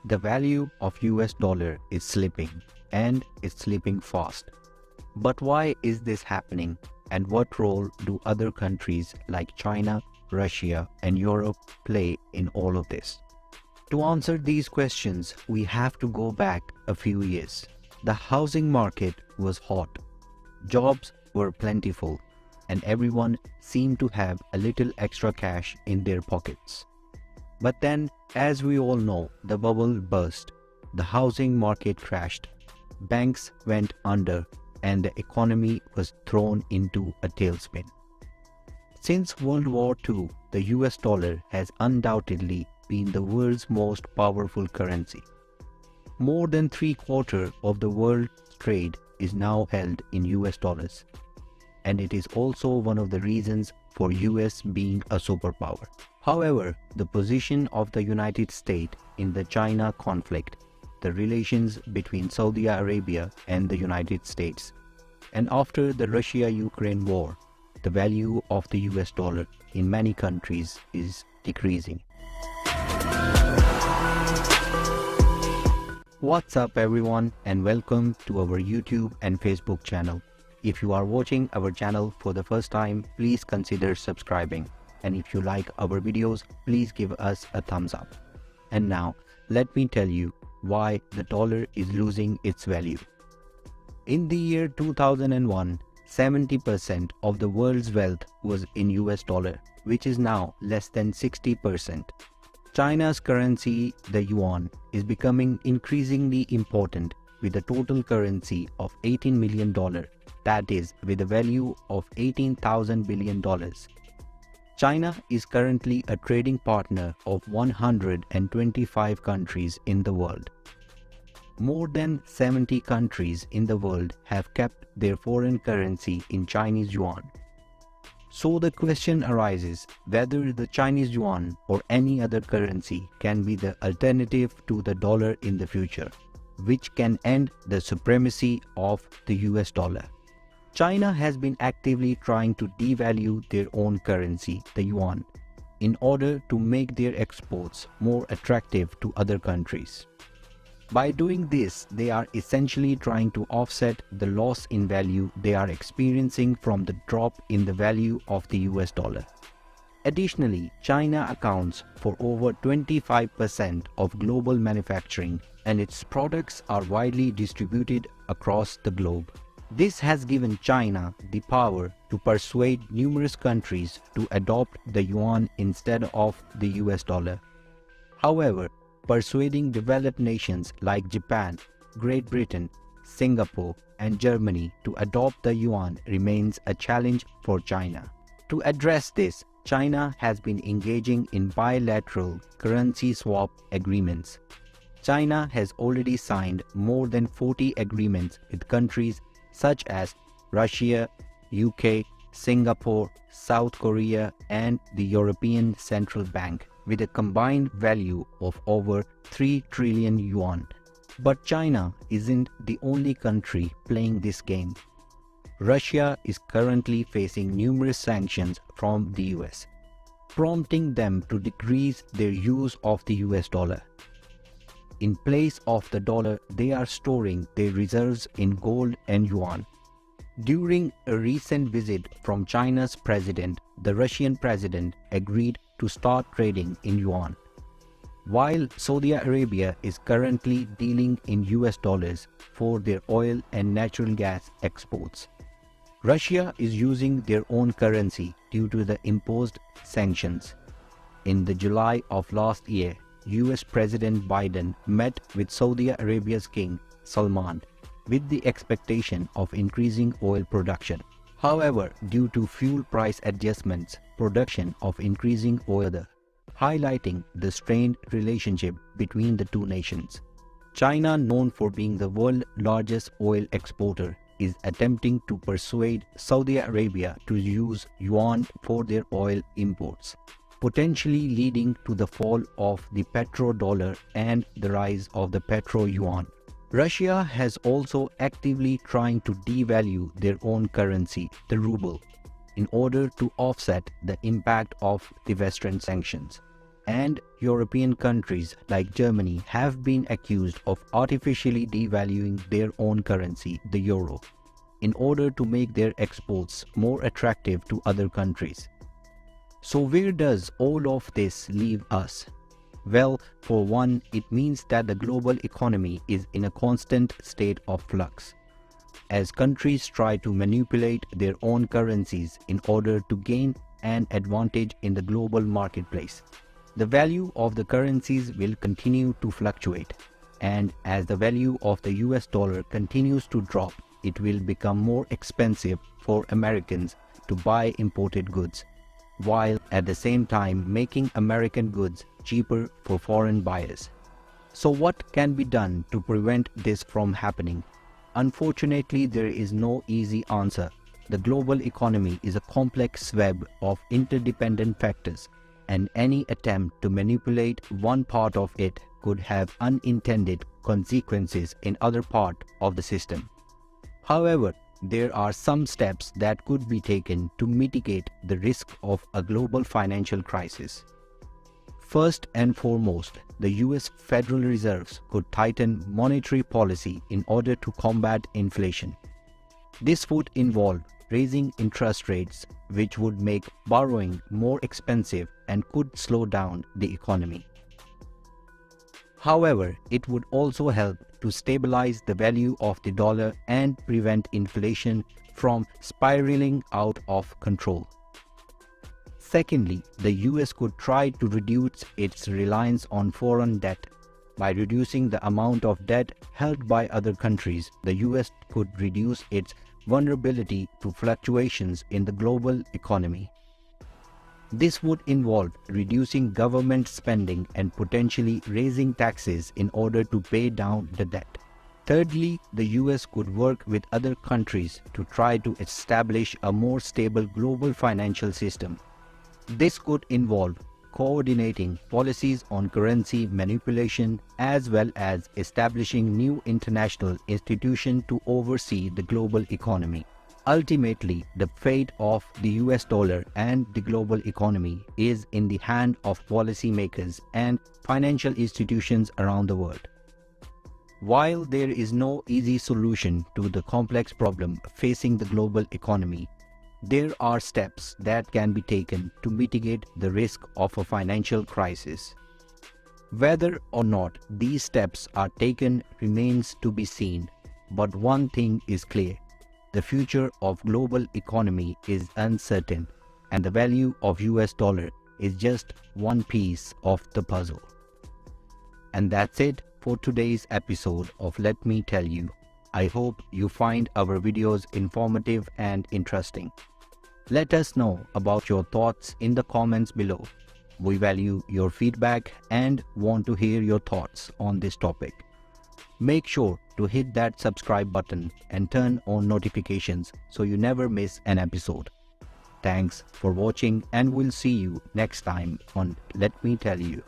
The value of US dollar is slipping, and it's slipping fast. But why is this happening, and what role do other countries like China, Russia, and Europe play in all of this? To answer these questions, we have to go back a few years. The housing market was hot, jobs were plentiful, and everyone seemed to have a little extra cash in their pockets. But then, as we all know, the bubble burst, the housing market crashed, banks went under, and the economy was thrown into a tailspin. Since World War II, the US dollar has undoubtedly been the world's most powerful currency. More than three-quarters of the world's trade is now held in US dollars, and it is also one of the reasons for US being a superpower. However, the position of the United States in the China conflict, the relations between Saudi Arabia and the United States, and after the Russia-Ukraine war, the value of the US dollar in many countries is decreasing. What's up everyone, and welcome to our YouTube and Facebook channel. If you are watching our channel for the first time, please consider subscribing. And if you like our videos, please give us a thumbs up. And now, let me tell you why the dollar is losing its value. In the year 2001, 70% of the world's wealth was in US dollar, which is now less than 60%. China's currency, the yuan, is becoming increasingly important with a total currency of $18 million, that is, with a value of $18,000 billion. China is currently a trading partner of 125 countries in the world. More than 70 countries in the world have kept their foreign currency in Chinese yuan. So the question arises whether the Chinese yuan or any other currency can be the alternative to the dollar in the future, which can end the supremacy of the US dollar. China has been actively trying to devalue their own currency, the yuan, in order to make their exports more attractive to other countries. By doing this, they are essentially trying to offset the loss in value they are experiencing from the drop in the value of the US dollar. Additionally, China accounts for over 25% of global manufacturing, and its products are widely distributed across the globe. This has given China the power to persuade numerous countries to adopt the yuan instead of the US dollar. However, persuading developed nations like Japan, Great Britain, Singapore, and Germany to adopt the yuan remains a challenge for China. To address this, China has been engaging in bilateral currency swap agreements. China has already signed more than 40 agreements with countries such as Russia, UK, Singapore, South Korea, and the European Central Bank, with a combined value of over 3 trillion yuan. But China isn't the only country playing this game. Russia is currently facing numerous sanctions from the US, prompting them to decrease their use of the US dollar. In place of the dollar, they are storing their reserves in gold and yuan. During a recent visit from China's president, the Russian president agreed to start trading in yuan. While Saudi Arabia is currently dealing in US dollars for their oil and natural gas exports, Russia is using their own currency due to the imposed sanctions. In the July of last year, US President Biden met with Saudi Arabia's King Salman with the expectation of increasing oil production. However, due to fuel price adjustments, production of increasing oil, highlighting the strained relationship between the two nations. China, known for being the world's largest oil exporter, is attempting to persuade Saudi Arabia to use yuan for their oil imports, potentially leading to the fall of the petrodollar and the rise of the petro-yuan. Russia has also actively trying to devalue their own currency, the ruble, in order to offset the impact of the Western sanctions. and European countries like Germany have been accused of artificially devaluing their own currency, the euro, in order to make their exports more attractive to other countries. So where does all of this leave us? Well, for one, it means that the global economy is in a constant state of flux, as countries try to manipulate their own currencies in order to gain an advantage in the global marketplace. The value of the currencies will continue to fluctuate, and as the value of the US dollar continues to drop, it will become more expensive for Americans to buy imported goods, while at the same time making American goods cheaper for foreign buyers. So what can be done to prevent this from happening? Unfortunately, there is no easy answer. The global economy is a complex web of interdependent factors, and any attempt to manipulate one part of it could have unintended consequences in other parts of the system. However, there are some steps that could be taken to mitigate the risk of a global financial crisis. First and foremost, the US Federal Reserve could tighten monetary policy in order to combat inflation. This would involve raising interest rates, which would make borrowing more expensive and could slow down the economy. However, it would also help to stabilize the value of the dollar and prevent inflation from spiraling out of control. Secondly, the US could try to reduce its reliance on foreign debt. By reducing the amount of debt held by other countries, the US could reduce its vulnerability to fluctuations in the global economy. This would involve reducing government spending and potentially raising taxes in order to pay down the debt. Thirdly, the US could work with other countries to try to establish a more stable global financial system. This could involve coordinating policies on currency manipulation as well as establishing new international institutions to oversee the global economy. Ultimately, the fate of the US dollar and the global economy is in the hand of policymakers and financial institutions around the world. While there is no easy solution to the complex problem facing the global economy, there are steps that can be taken to mitigate the risk of a financial crisis. Whether or not these steps are taken remains to be seen, but one thing is clear. The future of global economy is uncertain, and the value of US dollar is just one piece of the puzzle. And that's it for today's episode of Let Me Tell You. I hope you find our videos informative and interesting. Let us know about your thoughts in the comments below. We value your feedback and want to hear your thoughts on this topic. Make sure to hit that subscribe button and turn on notifications so you never miss an episode. Thanks for watching, and we'll see you next time on Let Me Tell You.